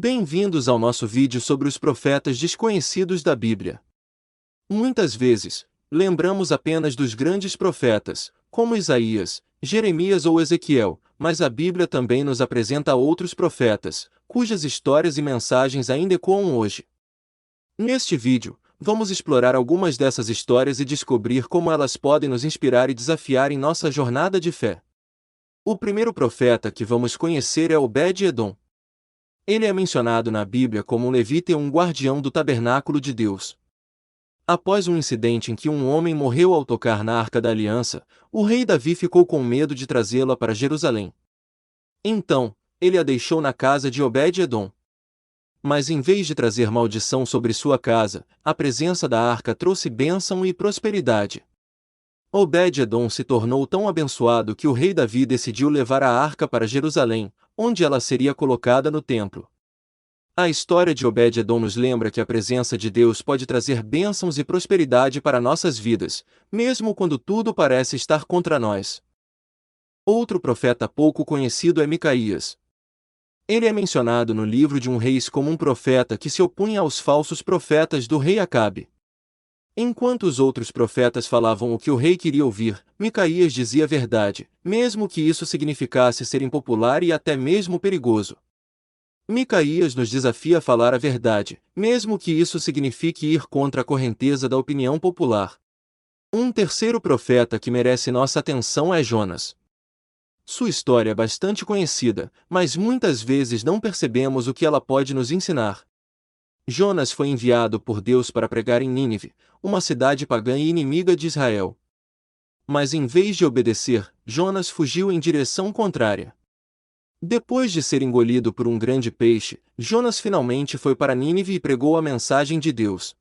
Bem-vindos ao nosso vídeo sobre os profetas desconhecidos da Bíblia. Muitas vezes, lembramos apenas dos grandes profetas, como Isaías, Jeremias ou Ezequiel, mas a Bíblia também nos apresenta outros profetas, cujas histórias e mensagens ainda ecoam hoje. Neste vídeo, vamos explorar algumas dessas histórias e descobrir como elas podem nos inspirar e desafiar em nossa jornada de fé. O primeiro profeta que vamos conhecer é Obed-Edom. Ele é mencionado na Bíblia como um levita e um guardião do tabernáculo de Deus. Após um incidente em que um homem morreu ao tocar na Arca da Aliança, o rei Davi ficou com medo de trazê-la para Jerusalém. Então, ele a deixou na casa de Obed-Edom. Mas em vez de trazer maldição sobre sua casa, a presença da arca trouxe bênção e prosperidade. Obed-Edom se tornou tão abençoado que o rei Davi decidiu levar a arca para Jerusalém, onde ela seria colocada no templo. A história de Obed-Edom nos lembra que a presença de Deus pode trazer bênçãos e prosperidade para nossas vidas, mesmo quando tudo parece estar contra nós. Outro profeta pouco conhecido é Micaías. Ele é mencionado no livro de Reis como um profeta que se opunha aos falsos profetas do rei Acabe. Enquanto os outros profetas falavam o que o rei queria ouvir, Micaías dizia a verdade, mesmo que isso significasse ser impopular e até mesmo perigoso. Micaías nos desafia a falar a verdade, mesmo que isso signifique ir contra a correnteza da opinião popular. Um terceiro profeta que merece nossa atenção é Jonas. Sua história é bastante conhecida, mas muitas vezes não percebemos o que ela pode nos ensinar. Jonas foi enviado por Deus para pregar em Nínive, uma cidade pagã e inimiga de Israel. Mas em vez de obedecer, Jonas fugiu em direção contrária. Depois de ser engolido por um grande peixe, Jonas finalmente foi para Nínive e pregou a mensagem de Deus.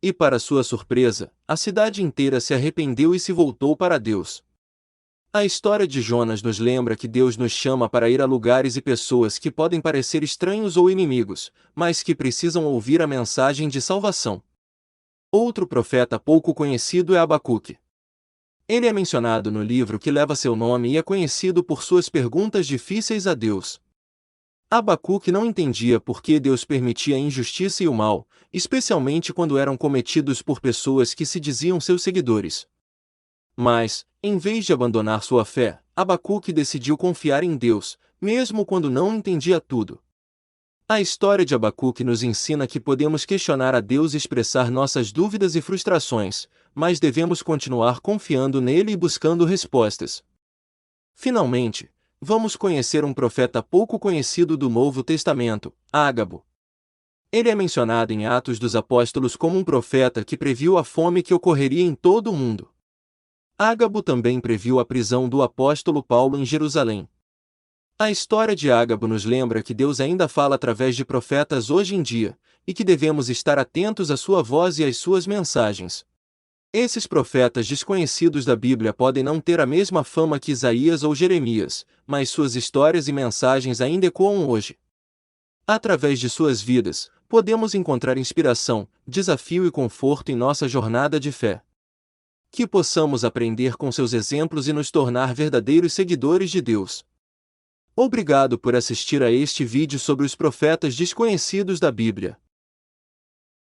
E para sua surpresa, a cidade inteira se arrependeu e se voltou para Deus. A história de Jonas nos lembra que Deus nos chama para ir a lugares e pessoas que podem parecer estranhos ou inimigos, mas que precisam ouvir a mensagem de salvação. Outro profeta pouco conhecido é Abacuque. Ele é mencionado no livro que leva seu nome e é conhecido por suas perguntas difíceis a Deus. Abacuque não entendia por que Deus permitia a injustiça e o mal, especialmente quando eram cometidos por pessoas que se diziam seus seguidores. Mas, em vez de abandonar sua fé, Abacuque decidiu confiar em Deus, mesmo quando não entendia tudo. A história de Abacuque nos ensina que podemos questionar a Deus e expressar nossas dúvidas e frustrações, mas devemos continuar confiando nele e buscando respostas. Finalmente, vamos conhecer um profeta pouco conhecido do Novo Testamento, Ágabo. Ele é mencionado em Atos dos Apóstolos como um profeta que previu a fome que ocorreria em todo o mundo. Ágabo também previu a prisão do apóstolo Paulo em Jerusalém. A história de Ágabo nos lembra que Deus ainda fala através de profetas hoje em dia, e que devemos estar atentos à sua voz e às suas mensagens. Esses profetas desconhecidos da Bíblia podem não ter a mesma fama que Isaías ou Jeremias, mas suas histórias e mensagens ainda ecoam hoje. Através de suas vidas, podemos encontrar inspiração, desafio e conforto em nossa jornada de fé. Que possamos aprender com seus exemplos e nos tornar verdadeiros seguidores de Deus. Obrigado por assistir a este vídeo sobre os profetas desconhecidos da Bíblia.